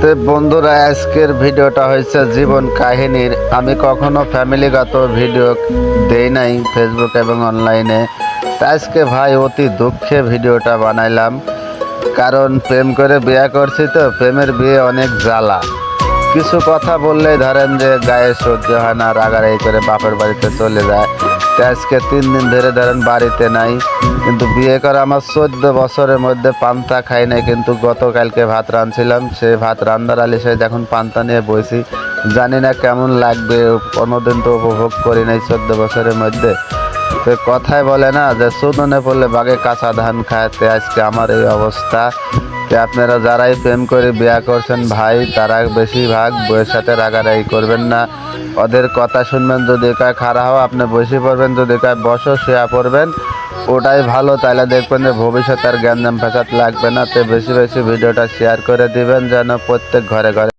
তো বন্ধুরা, আজকের ভিডিওটা হয়েছে জীবন কাহিনীর। আমি কখনো ফ্যামিলিগত ভিডিও দেই নাই ফেসবুক এবং অনলাইনে। তা আজকে ভাই অতি দুঃখে ভিডিওটা বানাইলাম, কারণ প্রেম করে বিয়ে করছি, তো প্রেমের বিয়ে অনেক জ্বালা। কিছু কথা বললেই ধরেন যে গায়ে সহ্য হয় না, রাগারাগি করে বাপের বাড়িতে চলে যায়। তো আজকে 3 দিন ধরে ধরেন বাড়িতে নাই, কিন্তু বিয়ে করা আমার 14 বছরের মধ্যে পান্তা খাই নাই। কিন্তু গতকালকে ভাত রাঁধছিলাম, সেই ভাত রান্নার আলি সে যখন পান্তা নিয়ে বসি, জানি না কেমন লাগবে, কোনোদিন তো উপভোগ করি নাই 14 বছরের মধ্যে। তো কথায় বলে না যে সুদনে পড়লে বাঘে কাঁচা ধান খায়। আজকে আমার এই অবস্থা। আপনারা যারাই প্রেম করে বিয়ে করছেন ভাই, তারা বেশিরভাগ বইয়ের সাথে রাগারাগি করবেন না। ওদের কথা শুনবেন, যদি কায় খাড়া হও আপনি বসে পড়বেন, যদি কায় বসো শুয়া পড়বেন, ওটাই ভালো। তাহলে দেখবেন যে ভবিষ্যতে আর গ্যাঞ্জাম ফ্যাসাদ লাগবে না। তো বেশি বেশি ভিডিওটা শেয়ার করে দিবেন, যেন প্রত্যেক ঘরে ঘরে